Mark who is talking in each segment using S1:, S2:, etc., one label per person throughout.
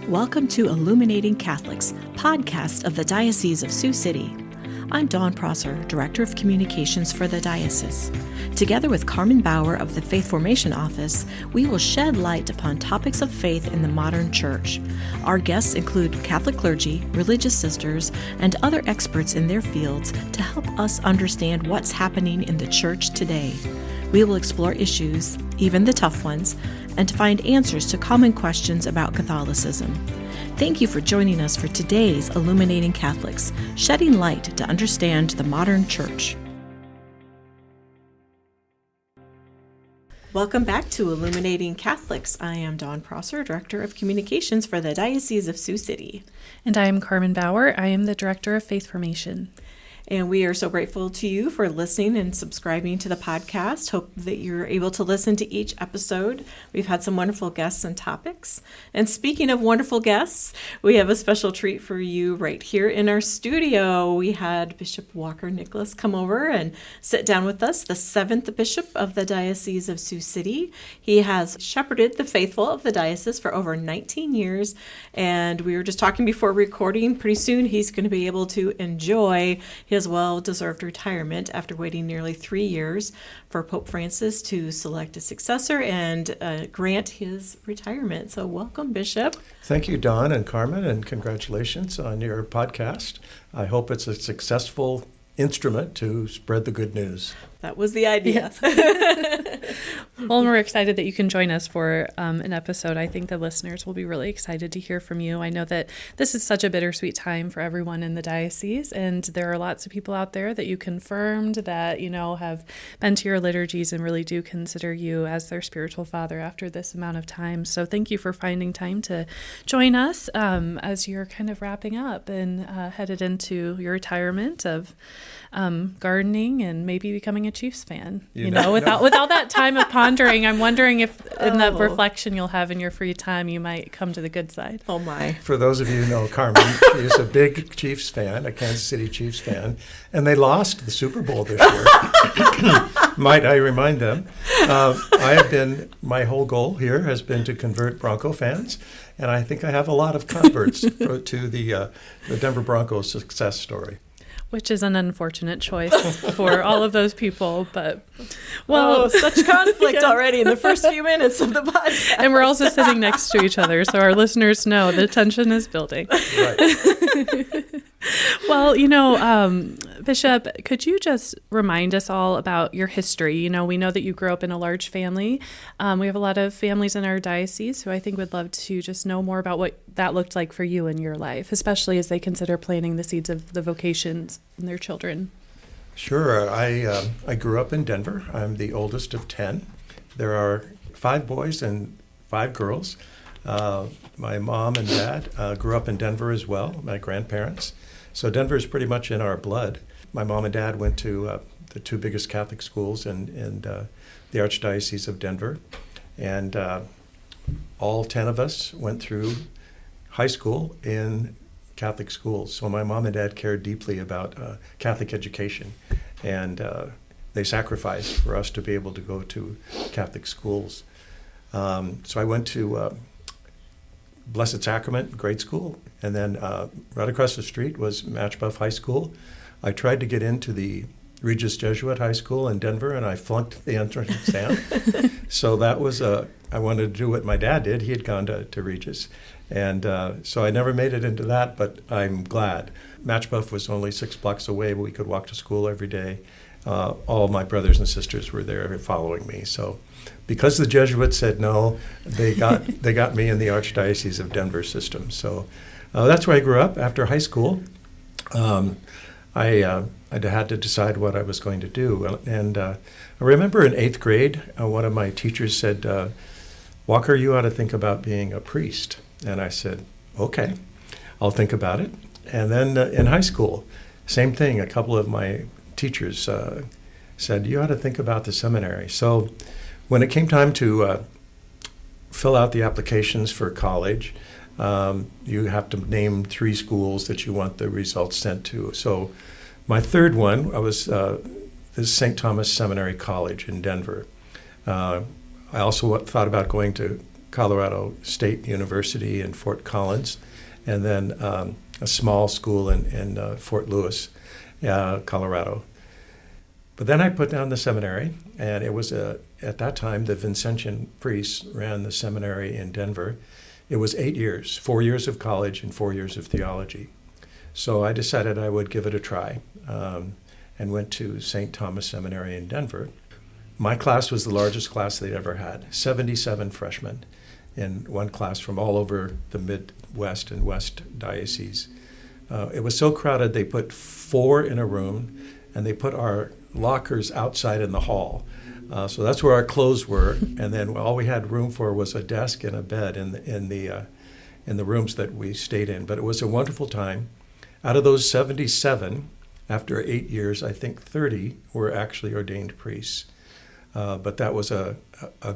S1: Welcome to Illuminating Catholics, podcast of the Diocese of Sioux City. I'm Dawn Prosser, Director of Communications for the Diocese. Together with Karmen Bauer of the Faith Formation Office, we will shed light upon topics of faith in the modern church. Our guests include Catholic clergy, religious sisters, and other experts in their fields to help us understand what's happening in the church today. We will explore issues, even the tough ones, and to find answers to common questions about Catholicism. Thank you for joining us for today's Illuminating Catholics, shedding light to understand the modern church. Welcome back to Illuminating Catholics. I am Dawn Prosser, Director of Communications for the Diocese of Sioux City.
S2: And I am Karmen Bauer. I am the Director of Faith Formation.
S1: And we are so grateful to you for listening and subscribing to the podcast. Hope that you're able to listen to each episode. We've had some wonderful guests and topics. And speaking of wonderful guests, we have a special treat for you right here in our studio. We had Bishop Walker Nickless come over and sit down with us, the 7th Bishop of the Diocese of Sioux City. He has shepherded the faithful of the diocese for over 19 years. And we were just talking before recording. Pretty soon he's going to be able to enjoy his well-deserved retirement after waiting nearly 3 years for Pope Francis to select a successor and grant his retirement. So welcome, Bishop.
S3: Thank you, Dawn and Karmen, and congratulations on your podcast. I hope it's a successful instrument to spread the good news.
S1: That was the idea.
S2: Well, we're excited that you can join us for an episode. I think the listeners will be really excited to hear from you. I know that this is such a bittersweet time for everyone in the diocese, and there are lots of people out there that you confirmed that, have been to your liturgies and really do consider you as their spiritual father after this amount of time. So thank you for finding time to join us as you're kind of wrapping up and headed into your retirement of gardening and maybe becoming a Chiefs fan. With all that time of pondering, I'm wondering if in that reflection you'll have in your free time, you might come to the good side.
S1: Oh my!
S3: For those of you who know Karmen, she is a big Chiefs fan, a Kansas City Chiefs fan, and they lost the Super Bowl this year. Might I remind them? My whole goal here has been to convert Bronco fans, and I think I have a lot of converts to the Denver Broncos success story.
S2: Which is an unfortunate choice for all of those people, but
S1: such conflict already in the first few minutes of the podcast.
S2: And we're also sitting next to each other, so our listeners know the tension is building.
S3: Right.
S2: Well, Bishop, could you just remind us all about your history? We know that you grew up in a large family. We have a lot of families in our diocese who I think would love to just know more about what that looked like for you in your life, especially as they consider planting the seeds of the vocations in their children.
S3: Sure. I grew up in Denver. I'm the oldest of 10. There are 5 boys and 5 girls. My mom and dad grew up in Denver as well, my grandparents. So Denver is pretty much in our blood. My mom and dad went to the 2 biggest Catholic schools in the Archdiocese of Denver. And all 10 of us went through high school in Catholic schools. So my mom and dad cared deeply about Catholic education. And they sacrificed for us to be able to go to Catholic schools. So I went to Blessed Sacrament grade school, and then right across the street was Matchbuff High School. I tried to get into the Regis Jesuit High School in Denver, and I flunked the entrance exam. So that was I wanted to do what my dad did. He had gone to Regis, and so I never made it into that, but I'm glad. Matchbuff was only 6 blocks away, but we could walk to school every day. All my brothers and sisters were there following me, so because the Jesuits said no, they got me in the Archdiocese of Denver system. So that's where I grew up. After high school, I had to decide what I was going to do. And I remember in 8th grade, one of my teachers said, Walker, you ought to think about being a priest. And I said, okay, I'll think about it. And then in high school, same thing. A couple of my teachers said, you ought to think about the seminary. So when it came time to fill out the applications for college, you have to name 3 schools that you want the results sent to. So my third one was this St. Thomas Seminary College in Denver. I also thought about going to Colorado State University in Fort Collins, and then a small school in Fort Lewis, Colorado. But then I put down the seminary, and it was at that time the Vincentian priests ran the seminary in Denver. It was 8 years, 4 years of college and 4 years of theology. So I decided I would give it a try, and went to St. Thomas Seminary in Denver. My class was the largest class they'd ever had, 77 freshmen in one class from all over the Midwest and West Diocese. It was so crowded they put 4 in a room, and they put our lockers outside in the hall. So that's where our clothes were, and then all we had room for was a desk and a bed in the rooms that we stayed in. But it was a wonderful time. Out of those 77, after 8 years, I think 30 were actually ordained priests. But that was a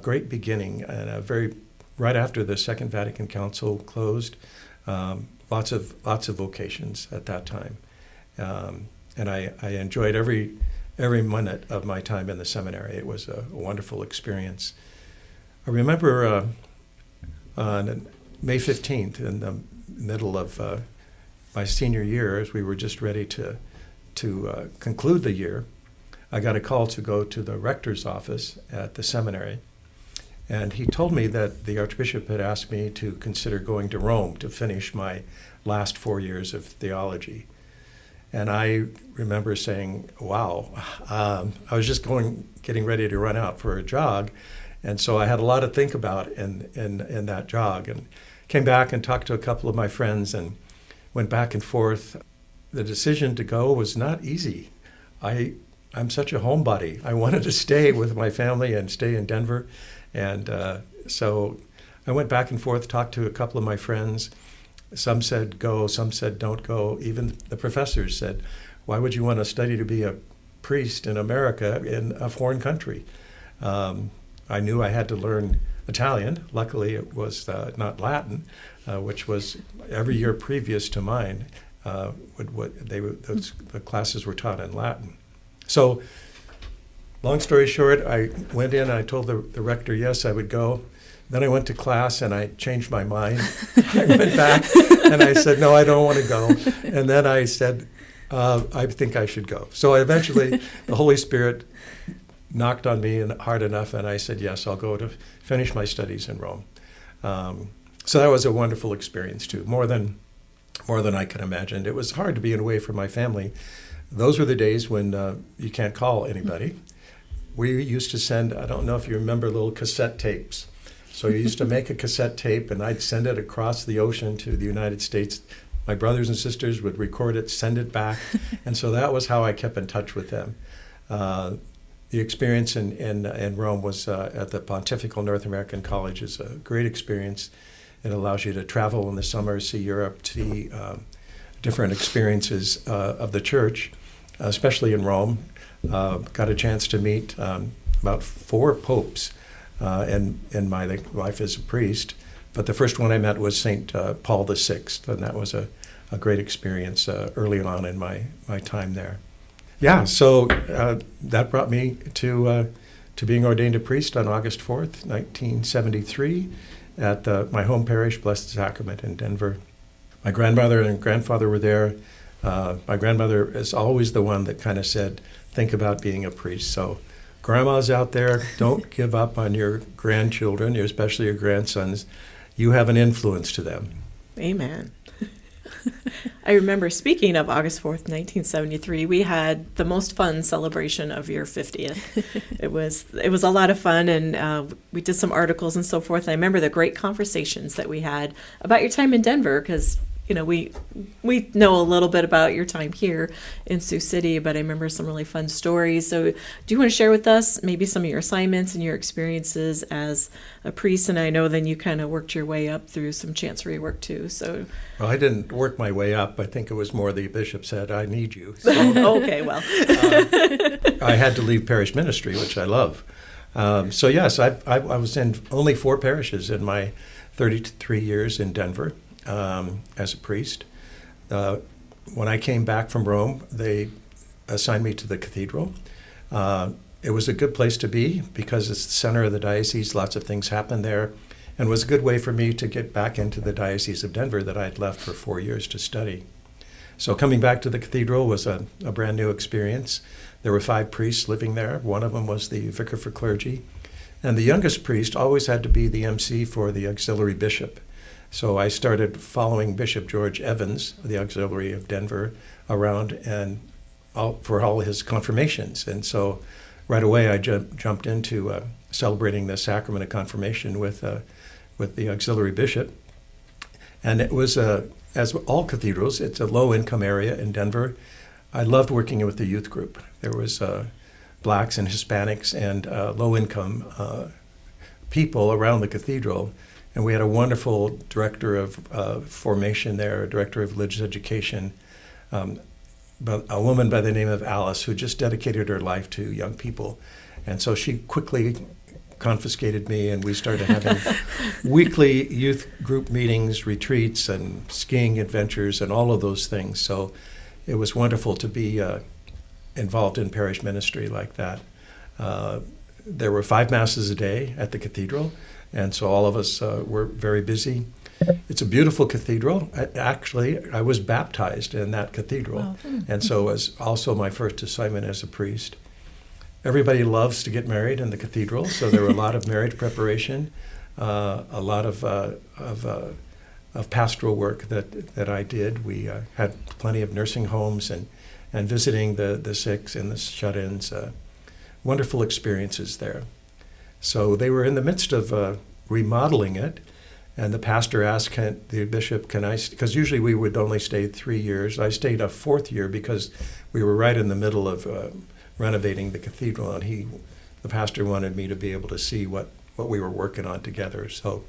S3: great beginning, and right after the Second Vatican Council closed, lots of vocations at that time, and I enjoyed every minute of my time in the seminary. It was a wonderful experience. I remember on May 15th, in the middle of my senior year, as we were just ready to conclude the year, I got a call to go to the rector's office at the seminary. And he told me that the Archbishop had asked me to consider going to Rome to finish my last 4 years of theology. And I remember saying, wow, I was just getting ready to run out for a jog. And so I had a lot to think about in that jog, and came back and talked to a couple of my friends and went back and forth. The decision to go was not easy. I'm such a homebody. I wanted to stay with my family and stay in Denver. And so I went back and forth, talked to a couple of my friends. Some said go, some said don't go. Even the professors said, why would you want to study to be a priest in America in a foreign country? I knew I had to learn Italian. Luckily, it was not Latin, which was every year previous to mine. The classes were taught in Latin. So, long story short, I went in, I told the rector, yes, I would go. Then I went to class and I changed my mind. I went back and I said, no, I don't want to go. And then I said, I think I should go. So eventually the Holy Spirit knocked on me hard enough, and I said, yes, I'll go to finish my studies in Rome. So that was a wonderful experience too, more than I could imagine. It was hard to be away from my family. Those were the days when you can't call anybody. We used to send, I don't know if you remember, little cassette tapes. So you used to make a cassette tape, and I'd send it across the ocean to the United States. My brothers and sisters would record it, send it back. And so that was how I kept in touch with them. The experience in Rome was at the Pontifical North American College is a great experience. It allows you to travel in the summer, see Europe, see different experiences of the church, especially in Rome. Got a chance to meet about 4 popes in my life as a priest. But the first one I met was St. Paul VI, and that was a great experience early on in my time there. Yeah, so that brought me to being ordained a priest on August 4th, 1973, at my home parish, Blessed Sacrament in Denver. My grandmother and grandfather were there. My grandmother is always the one that kind of said, think about being a priest. So grandmas out there, don't give up on your grandchildren, especially your grandsons. You have an influence to them.
S1: Amen. I remember, speaking of August 4th, 1973, we had the most fun celebration of your 50th. It was a lot of fun, and we did some articles and so forth. I remember the great conversations that we had about your time in Denver, because we know a little bit about your time here in Sioux City, but I remember some really fun stories. So do you want to share with us maybe some of your assignments and your experiences as a priest? And I know then you kind of worked your way up through some chancery work too. So,
S3: well, I didn't work my way up. I think it was more the bishop said, I need you. So,
S1: okay, well.
S3: I had to leave parish ministry, which I love. So yes, I was in only 4 parishes in my 33 years in Denver. As a priest. When I came back from Rome, they assigned me to the cathedral. It was a good place to be because it's the center of the diocese. Lots of things happen there. and was a good way for me to get back into the Diocese of Denver that I had left for 4 years to study. So coming back to the cathedral was a brand new experience. There were 5 priests living there. One of them was the vicar for clergy. And the youngest priest always had to be the MC for the auxiliary bishop. So I started following Bishop George Evans, the auxiliary of Denver, around and for all his confirmations. And so right away I jumped into celebrating the sacrament of confirmation with the auxiliary bishop. And it was, as all cathedrals, it's a low-income area in Denver. I loved working with the youth group. There was blacks and Hispanics and low-income people around the cathedral. And we had a wonderful director of formation there, a director of religious education, but a woman by the name of Alice who just dedicated her life to young people. And so she quickly confiscated me, and we started having weekly youth group meetings, retreats, and skiing adventures, and all of those things. So it was wonderful to be involved in parish ministry like that. There were 5 masses a day at the cathedral, and so all of us were very busy. It's a beautiful cathedral. I was baptized in that cathedral, wow. And so it was also my first assignment as a priest. Everybody loves to get married in the cathedral, so there were a lot of marriage preparation, a lot of pastoral work that I did. We had plenty of nursing homes and visiting the sick and the shut-ins. Wonderful experiences there. So they were in the midst of remodeling it, and the pastor asked the bishop, because usually we would only stay 3 years. I stayed a 4th year because we were right in the middle of renovating the cathedral, and the pastor wanted me to be able to see what we were working on together. So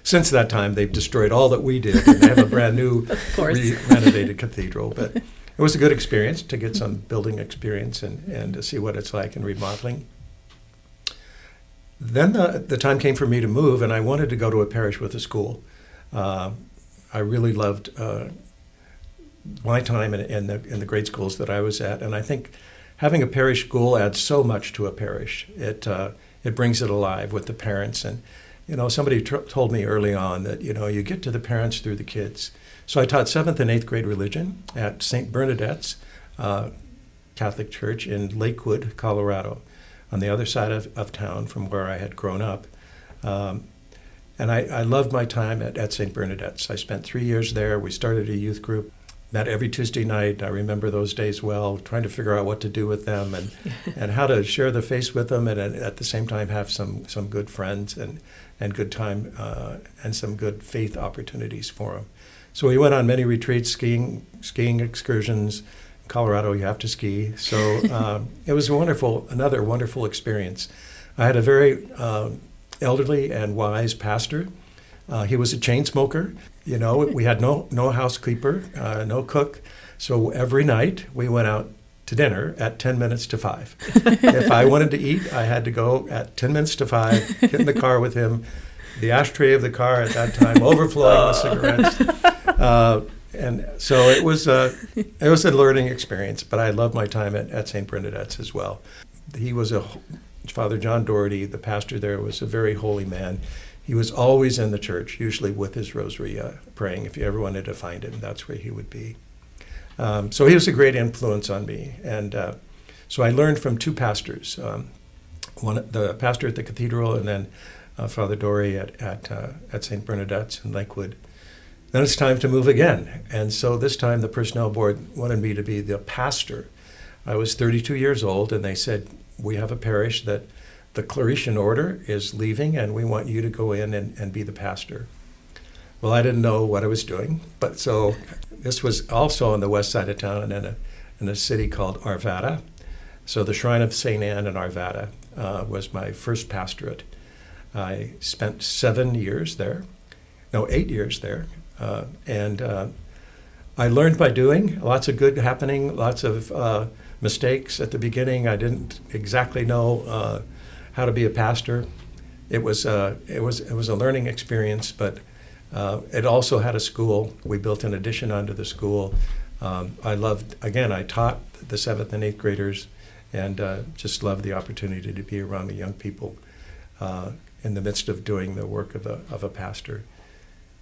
S3: since that time, they've destroyed all that we did, and they have a brand new renovated cathedral. But it was a good experience to get some building experience and to see what it's like in remodeling. Then the time came for me to move, and I wanted to go to a parish with a school. I really loved my time in the grade schools that I was at, and I think having a parish school adds so much to a parish. It brings it alive with the parents, and somebody told me early on that you get to the parents through the kids. So I taught 7th and 8th grade religion at St. Bernadette's Catholic Church in Lakewood, Colorado, on the other side of town from where I had grown up. And I loved my time at St. Bernadette's. I spent 3 years there. We started a youth group, met every Tuesday night. I remember those days well, trying to figure out what to do with them and how to share the faith with them, and at the same time have some good friends and good time and some good faith opportunities for them. So we went on many retreats, skiing excursions. In Colorado, you have to ski. So it was another wonderful experience. I had a very elderly and wise pastor. He was a chain smoker. We had no housekeeper, no cook. So every night we went out to dinner at 10 minutes to 5. If I wanted to eat, I had to go at 10 minutes to 5, get in the car with him, the ashtray of the car at that time overflowing with cigarettes. And so it was a learning experience, but I loved my time at St. Bernadette's as well. He was Father John Doherty, the pastor there, was a very holy man. He was always in the church, usually with his rosary, praying. If you ever wanted to find him, that's where he would be. So he was a great influence on me. And so I learned from 2 pastors, the pastor at the cathedral and then Father Doherty at St. Bernadette's in Lakewood. Then it's time to move again. And so this time the personnel board wanted me to be the pastor. I was 32 years old, and they said, we have a parish that the Claretian order is leaving, and we want you to go in and be the pastor. Well, I didn't know what I was doing, but so this was also on the west side of town in a city called Arvada. So the Shrine of St. Anne in Arvada was my first pastorate. I spent 8 years there. And I learned by doing, lots of good happening, lots of mistakes at the beginning. I didn't exactly know how to be a pastor. It was a learning experience, but it also had a school. We built an addition onto the school. I taught the 7th and 8th graders, and just loved the opportunity to be around the young people in the midst of doing the work of a pastor.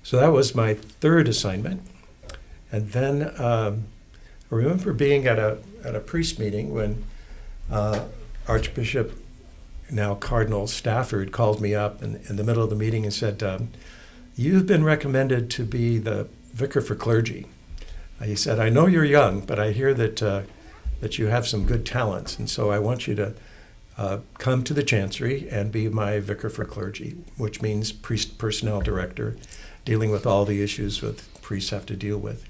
S3: So that was my third assignment. And then I remember being at a priest meeting when Archbishop, now Cardinal Stafford, called me up in the middle of the meeting and said, "You've been recommended to be the vicar for clergy." He said, "I know you're young, but I hear that you have some good talents, and so I want you to come to the chancery and be my vicar for clergy," which means priest personnel director, dealing with all the issues that priests have to deal with.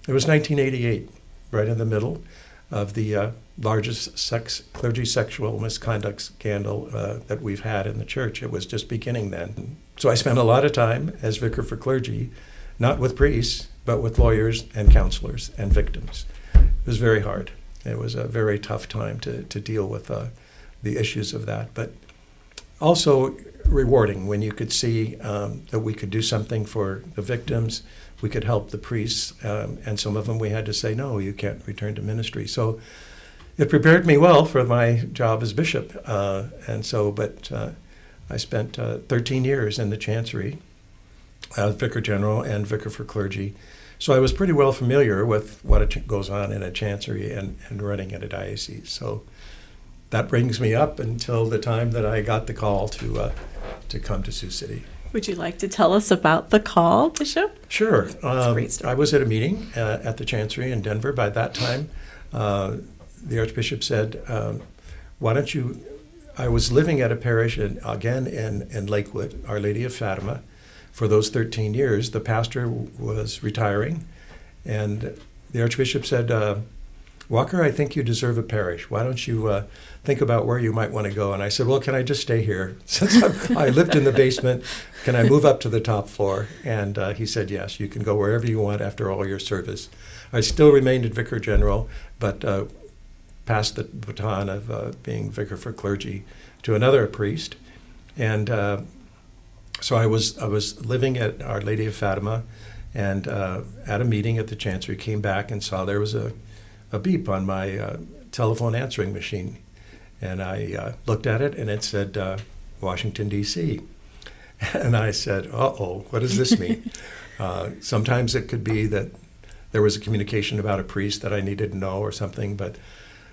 S3: It was 1988, right in the middle of the largest clergy sexual misconduct scandal that we've had in the church. It was just beginning then. So I spent a lot of time as vicar for clergy, not with priests, but with lawyers and counselors and victims. It was very hard. It was a very tough time to deal with the issues of that, but also rewarding when you could see that we could do something for the victims, we could help the priests, and some of them we had to say, no, you can't return to ministry. So it prepared me well for my job as bishop, but I spent 13 years in the chancery, vicar general and vicar for clergy. So I was pretty well familiar with what goes on in a chancery and running at a diocese. So that brings me up until the time that I got the call to come to Sioux City.
S1: Would you like to tell us about the call, Bishop?
S3: Sure.
S1: That's a great story.
S3: I was at a meeting at the chancery in Denver. By that time, the Archbishop said, why don't you, I was living at a parish again in Lakewood, Our Lady of Fatima, for those 13 years. The pastor was retiring, and the Archbishop said, Walker, I think you deserve a parish. Why don't you think about where you might want to go? And I said, well, can I just stay here? Since I lived in the basement, can I move up to the top floor? And he said, yes, you can go wherever you want after all your service. I still remained at Vicar General, but passed the baton of being vicar for clergy to another priest. And so I was living at Our Lady of Fatima, and at a meeting at the chancery, came back and saw there was a beep on my telephone answering machine. And I looked at it, and it said, Washington, D.C. And I said, uh-oh, what does this mean? Sometimes it could be that there was a communication about a priest that I needed to know or something, but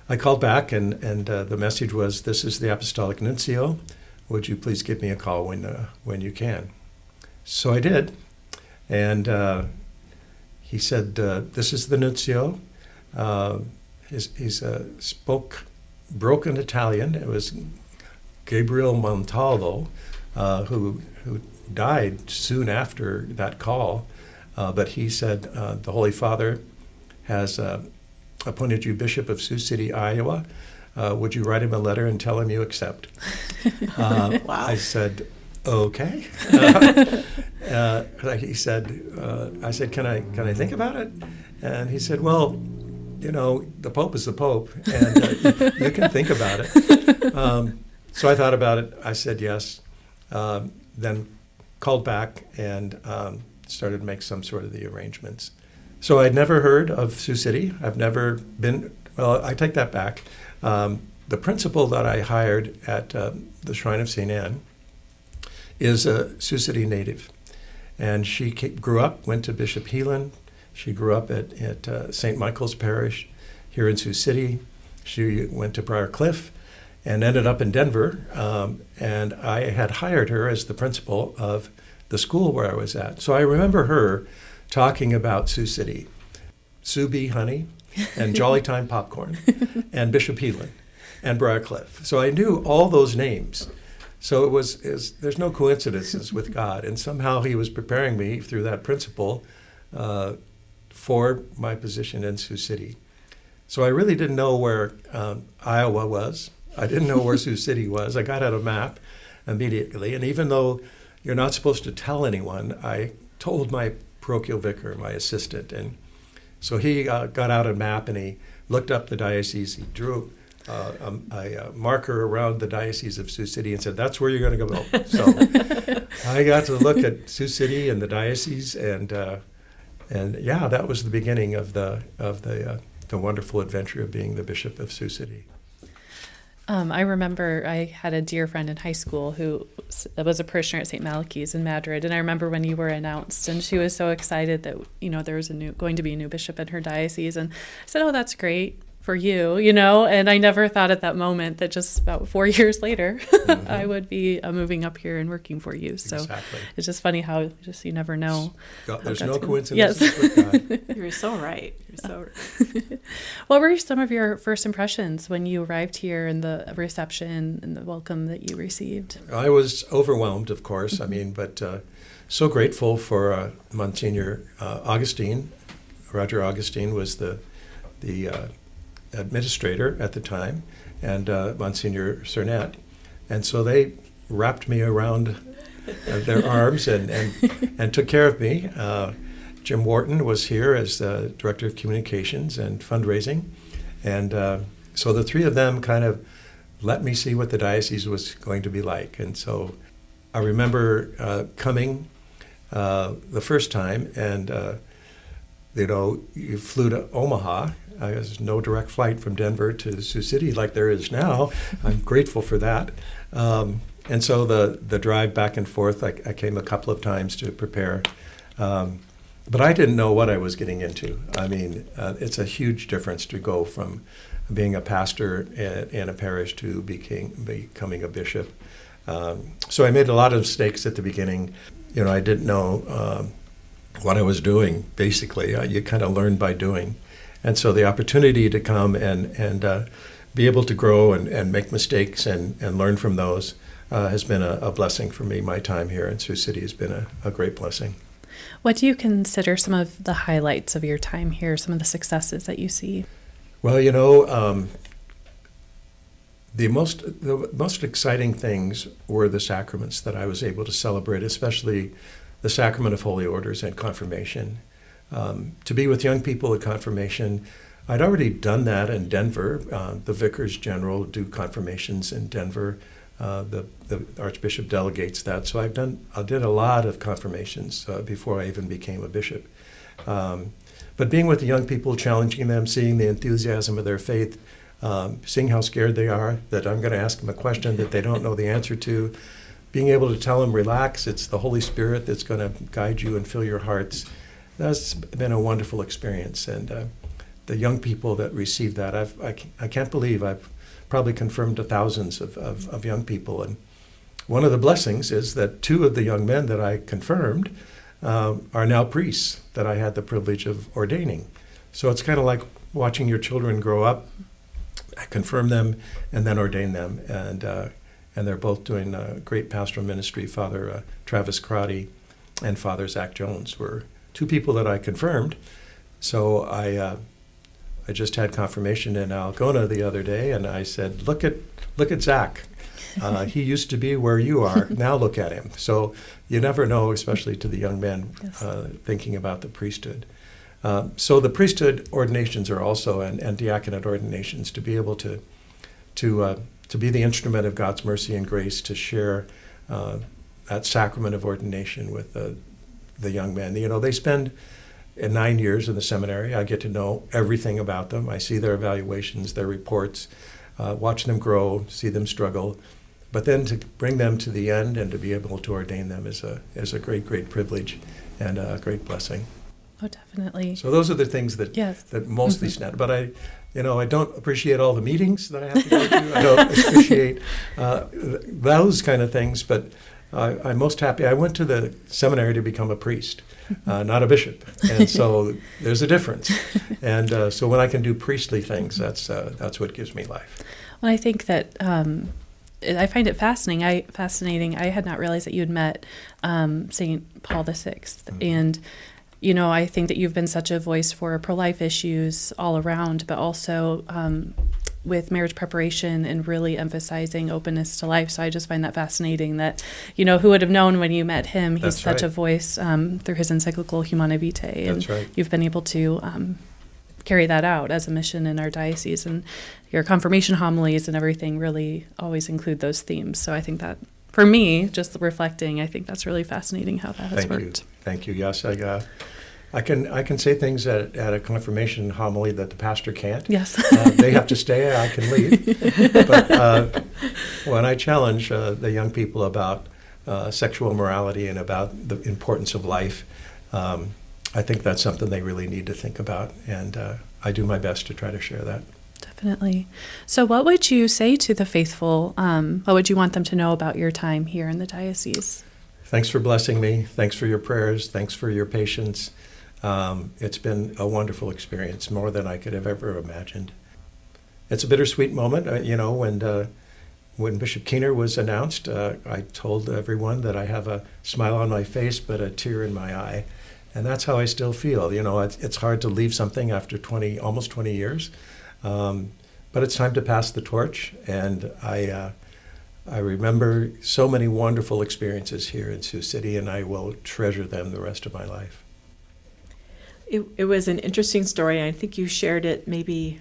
S3: I called back, and the message was, this is the Apostolic Nuncio. Would you please give me a call when you can? So I did, and he said, this is the Nuncio. He spoke broken Italian. It was Gabriel Montalvo, who died soon after that call. But he said, the Holy Father has appointed you Bishop of Sioux City, Iowa. Would you write him a letter and tell him you accept?
S1: Wow.
S3: I said, okay. He said, I said, can I think about it? And he said, well, you know, the Pope is the Pope, and you can think about it. So I thought about it. I said yes. Then called back and started to make some sort of the arrangements. So I'd never heard of Sioux City. I've never been, well, I take that back. The principal that I hired at the Shrine of St. Anne is a Sioux City native. And she grew up, went to Bishop Heelan. She grew up at St. Michael's Parish here in Sioux City. She went to Briar Cliff and ended up in Denver. And I had hired her as the principal of the school where I was at. So I remember her talking about Sioux City, Sioux Bee honey, and Jolly Time popcorn, and Bishop Heelan, and Briar Cliff. So I knew all those names. So there's no coincidences with God. And somehow he was preparing me through that principle for my position in Sioux City. So I really didn't know where Iowa was. I didn't know where Sioux City was. I got out a map immediately. And even though you're not supposed to tell anyone, I told my parochial vicar, my assistant. And so he got out a map and he looked up the diocese. He drew a marker around the Diocese of Sioux City and said, that's where you're going to go. So I got to look at Sioux City and the diocese, and yeah, that was the beginning of the wonderful adventure of being the Bishop of Sioux City.
S2: I remember I had a dear friend in high school who was a parishioner at St. Malachy's in Madrid, and I remember when you were announced, and she was so excited that there was going to be a new bishop in her diocese, and I said, "Oh, that's great for you," and I never thought at that moment that just about 4 years later, I would be moving up here and working for you. So
S3: Exactly.
S2: It's just funny how you never know.
S3: There's no coincidence
S2: Yes.
S3: with God.
S1: You're so right. You're so right.
S2: What were some of your first impressions when you arrived here and the reception and the welcome that you received?
S3: I was overwhelmed, of course. But so grateful for Monsignor Augustine. Roger Augustine was the administrator at the time, and Monsignor Cernet. And so they wrapped me around their arms and took care of me. Jim Wharton was here as the Director of Communications and Fundraising. And so the three of them kind of let me see what the diocese was going to be like. And so I remember coming the first time, and you flew to Omaha. There's no direct flight from Denver to Sioux City like there is now. I'm grateful for that. And so the drive back and forth, I came a couple of times to prepare. But I didn't know what I was getting into. It's a huge difference to go from being a pastor in a parish to becoming a bishop. So I made a lot of mistakes at the beginning. I didn't know what I was doing, basically. You kind of learn by doing. And so the opportunity to come and be able to grow and make mistakes and learn from those has been a blessing for me. My time here in Sioux City has been a great blessing.
S2: What do you consider some of the highlights of your time here, some of the successes that you see?
S3: Well, the most exciting things were the sacraments that I was able to celebrate, especially the sacrament of holy orders and confirmation. To be with young people at confirmation, I'd already done that in Denver. The vicars general do confirmations in Denver. The Archbishop delegates that. So I did a lot of confirmations before I even became a bishop. But being with the young people, challenging them, seeing the enthusiasm of their faith, seeing how scared they are, that I'm going to ask them a question that they don't know the answer to, being able to tell them, relax, it's the Holy Spirit that's going to guide you and fill your hearts. That's been a wonderful experience. And the young people that receive that, I can't believe I've probably confirmed to thousands of young people. And one of the blessings is that two of the young men that I confirmed are now priests that I had the privilege of ordaining. So it's kind of like watching your children grow up. I confirm them and then ordain them. And they're both doing great pastoral ministry. Father Travis Crotty and Father Zach Jones were two people that I confirmed. So I just had confirmation in Algona the other day, and I said, look at Zach. He used to be where you are. Now look at him. So you never know, especially to the young men thinking about the priesthood. So the priesthood ordinations are also, and diaconate ordinations, to be able to be the instrument of God's mercy and grace, to share that sacrament of ordination with the young men. They spend 9 years in the seminary. I get to know everything about them. I see their evaluations, their reports, watch them grow, see them struggle. But then to bring them to the end and to be able to ordain them is a great, great privilege and a great blessing.
S2: Oh, definitely.
S3: So those are the things that mostly stand. But I don't appreciate all the meetings that I have to go to. I don't appreciate those kind of things. But I'm most happy. I went to the seminary to become a priest, not a bishop, and so there's a difference. And so when I can do priestly things, that's what gives me life.
S2: Well, I think that I find it fascinating. I had not realized that you had met St. Paul VI, and I think that you've been such a voice for pro-life issues all around, but also with marriage preparation and really emphasizing openness to life. So I just find that fascinating that, who would have known when you met him, he's such a voice through his encyclical Humanae Vitae. And you've been able to carry that out as a mission in our diocese. And your confirmation homilies and everything really always include those themes. So I think that, for me, just reflecting, I think that's really fascinating how that has worked.
S3: Thank you. Yes, I can say things at a confirmation homily that the pastor can't.
S2: Yes.
S3: They have to stay. I can leave. But when I challenge the young people about sexual morality and about the importance of life, I think that's something they really need to think about, and I do my best to try to share that.
S2: Definitely. So what would you say to the faithful? What would you want them to know about your time here in the diocese?
S3: Thanks for blessing me. Thanks for your prayers. Thanks for your patience. It's been a wonderful experience, more than I could have ever imagined. It's a bittersweet moment. When Bishop Keehner was announced, I told everyone that I have a smile on my face but a tear in my eye. And that's how I still feel. It's hard to leave something after almost 20 years. But it's time to pass the torch. And I remember so many wonderful experiences here in Sioux City, and I will treasure them the rest of my life.
S1: It was an interesting story. I think you shared it maybe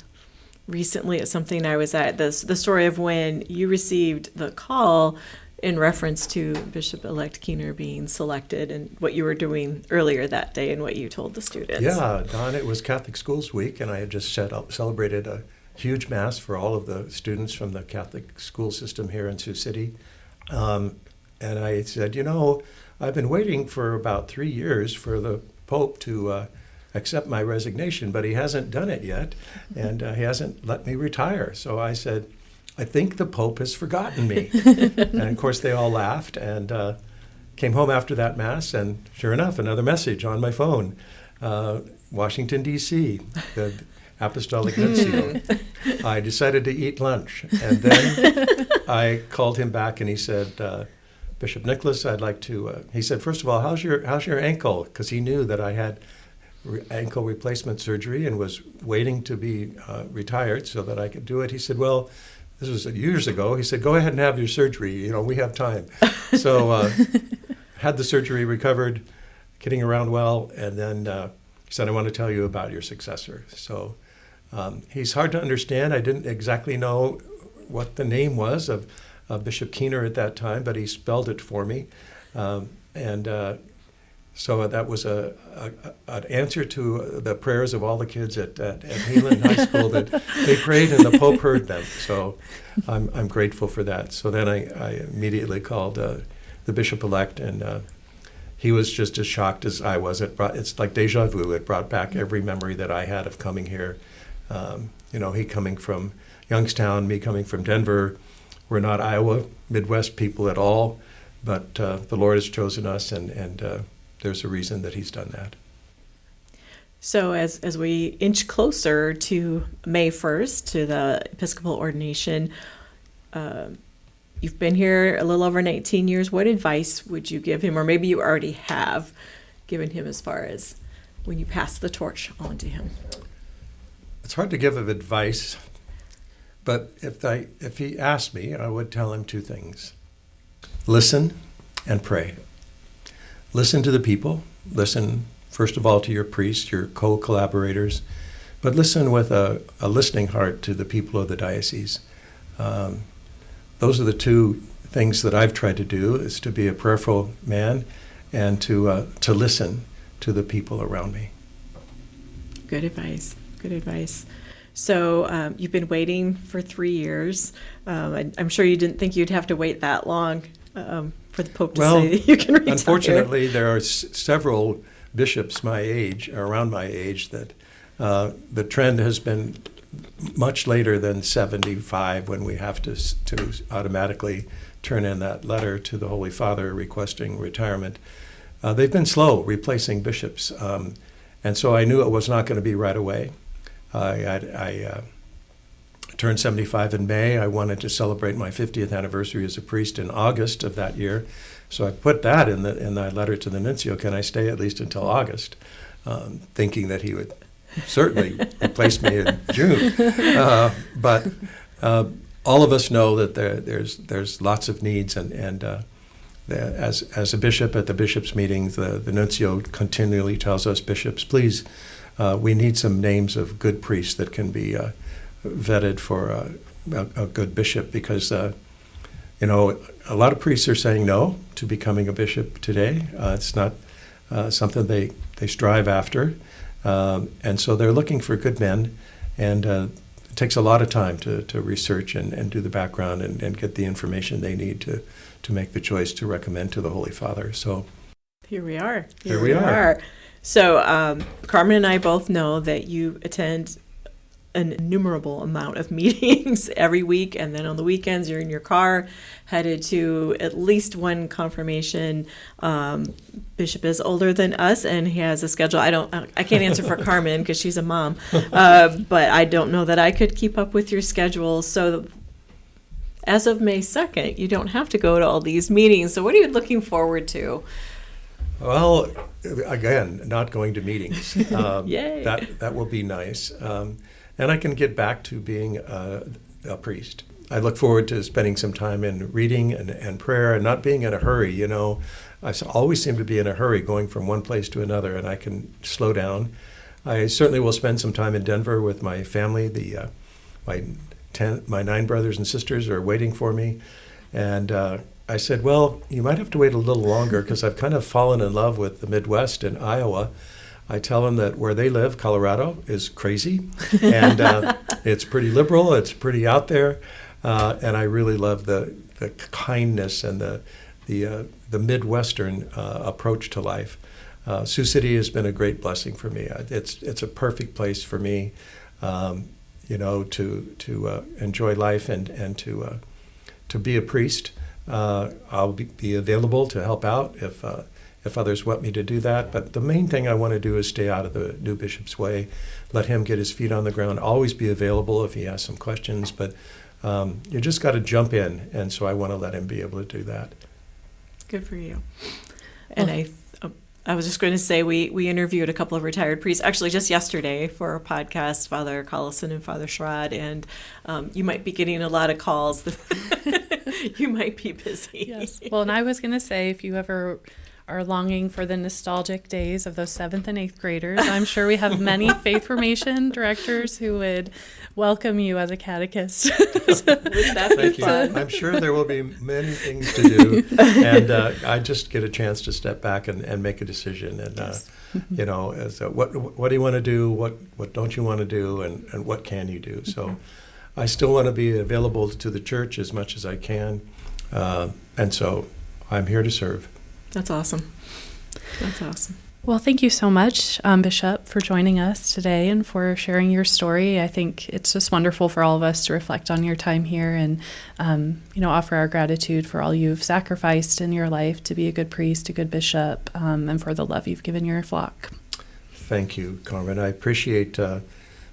S1: recently at something I was at. The story of when you received the call in reference to Bishop-elect Keehner being selected and what you were doing earlier that day and what you told the students.
S3: Yeah, Don, it was Catholic Schools Week, and I had just celebrated a huge Mass for all of the students from the Catholic school system here in Sioux City. And I said, I've been waiting for about 3 years for the Pope to accept my resignation, but he hasn't done it yet, and he hasn't let me retire. So I said, I think the Pope has forgotten me. And of course they all laughed, and came home after that Mass, and sure enough, another message on my phone. Washington, D.C., the Apostolic Nuncio. I decided to eat lunch, and then I called him back, and he said, Bishop Nickless, I'd like to, he said, first of all, how's your ankle? Because he knew that I had ankle replacement surgery and was waiting to be retired so that I could do it. He said, well, this was years ago. He said, go ahead and have your surgery. We have time. So had the surgery, recovered, getting around well, and then he said, I want to tell you about your successor. So he's hard to understand. I didn't exactly know what the name was of Bishop Keehner at that time, but he spelled it for me. So that was an answer to the prayers of all the kids at Heelan High School that they prayed and the Pope heard them. So I'm grateful for that. So then I immediately called the Bishop-elect, and he was just as shocked as I was. It's like deja vu. It brought back every memory that I had of coming here. He coming from Youngstown, me coming from Denver. We're not Iowa, Midwest people at all, but the Lord has chosen us, and there's a reason that he's done that.
S1: So as we inch closer to May 1st, to the Episcopal ordination, you've been here a little over 19 years. What advice would you give him, or maybe you already have given him as far as when you pass the torch on to him?
S3: It's hard to give advice, but if he asked me, I would tell him two things. Listen and pray. Listen to the people. Listen, first of all, to your priests, your co-collaborators, but listen with a listening heart to the people of the diocese. Those are the two things that I've tried to do, is to be a prayerful man and to listen to the people around me.
S1: Good advice. Good advice. So you've been waiting for 3 years. I'm sure you didn't think you'd have to wait that long for the Pope to say that you can retire.
S3: Unfortunately, there are several bishops my age, around my age, that the trend has been much later than 75 when we have to automatically turn in that letter to the Holy Father requesting retirement. They've been slow replacing bishops, and so I knew it was not going to be right away. I turned 75 in May. I wanted to celebrate my 50th anniversary as a priest in August of that year, so I put that in that letter to the nuncio. Can I stay at least until August? Thinking that he would certainly replace me in June. But all of us know that there's lots of needs, and as a bishop at the bishops' meetings, the nuncio continually tells us, bishops, please, we need some names of good priests that can be vetted for a good bishop, because a lot of priests are saying no to becoming a bishop today. It's not something they strive after. And so they're looking for good men, and it takes a lot of time to research and do the background and get the information they need to make the choice to recommend to the Holy Father. So
S1: here we are.
S3: Here we are.
S1: So Karmen and I both know that you attend an innumerable amount of meetings every week, and then on the weekends you're in your car headed to at least one confirmation. Bishop is older than us, and he has a schedule. I can't answer for Karmen because she's a mom, but I don't know that I could keep up with your schedule. So as of May 2nd, you don't have to go to all these meetings. So what are you looking forward to?
S3: Well, again, not going to meetings.
S1: Yay!
S3: That will be nice. And I can get back to being a priest. I look forward to spending some time in reading and prayer and not being in a hurry. You know, I always seem to be in a hurry going from one place to another, and I can slow down. I certainly will spend some time in Denver with my family. My 9 brothers and sisters are waiting for me. And I said, well, you might have to wait a little longer because I've kind of fallen in love with the Midwest and Iowa. I tell them that where they live, Colorado, is crazy, and it's pretty liberal, it's pretty out there, and I really love the kindness and the Midwestern approach to life. Sioux City has been a great blessing for me. It's a perfect place for me, to enjoy life and to be a priest. I'll be available to help out if others want me to do that. But the main thing I want to do is stay out of the new bishop's way, let him get his feet on the ground, always be available if he has some questions. But you just got to jump in, and so I want to let him be able to do that.
S1: Good for you. And I was just going to say we interviewed a couple of retired priests, actually just yesterday for our podcast, Father Collison and Father Schrod, and you might be getting a lot of calls. You might be busy.
S2: Yes. Well, and I was going to say, if you ever are longing for the nostalgic days of those 7th and 8th graders, I'm sure we have many faith formation directors who would welcome you as a catechist.
S1: Wouldn't that be fun?
S3: I'm sure there will be many things to do, and I just get a chance to step back and make a decision. And
S1: yes.
S3: As what do you want to do? What don't you want to do? And what can you do? So, I still want to be available to the church as much as I can, and so I'm here to serve.
S1: That's awesome. That's awesome.
S2: Well, thank you so much, Bishop, for joining us today and for sharing your story. I think it's just wonderful for all of us to reflect on your time here and, offer our gratitude for all you've sacrificed in your life to be a good priest, a good bishop, and for the love you've given your flock.
S3: Thank you, Karmen. I appreciate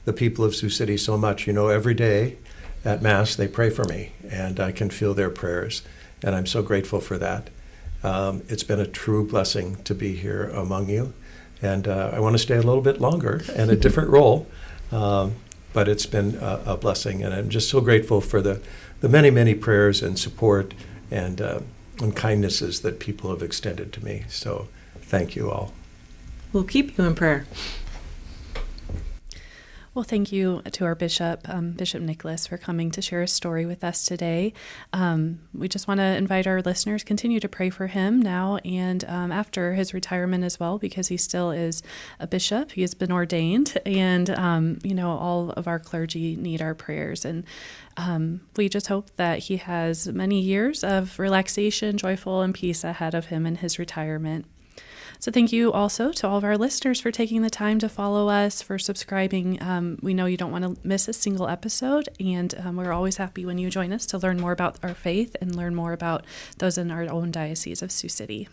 S3: the people of Sioux City so much. Every day at Mass they pray for me, and I can feel their prayers, and I'm so grateful for that. It's been a true blessing to be here among you, and I want to stay a little bit longer in a different role, but it's been a blessing, and I'm just so grateful for the many, many prayers and support and kindnesses that people have extended to me. So thank you all.
S1: We'll keep you in prayer.
S2: Well, thank you to our bishop, Bishop Nickless, for coming to share his story with us today. We just want to invite our listeners, continue to pray for him now and after his retirement as well, because he still is a bishop. He has been ordained, and, all of our clergy need our prayers. And we just hope that he has many years of relaxation, joyful, and peace ahead of him in his retirement. So thank you also to all of our listeners for taking the time to follow us, for subscribing. We know you don't want to miss a single episode, and we're always happy when you join us to learn more about our faith and learn more about those in our own Diocese of Sioux City.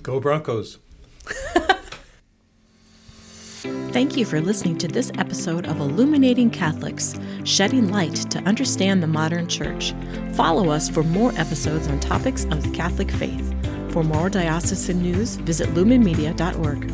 S3: Go Broncos!
S1: Thank you for listening to this episode of Illuminating Catholics, shedding light to understand the modern church. Follow us for more episodes on topics of the Catholic faith. For more diocesan news, visit lumenmedia.org.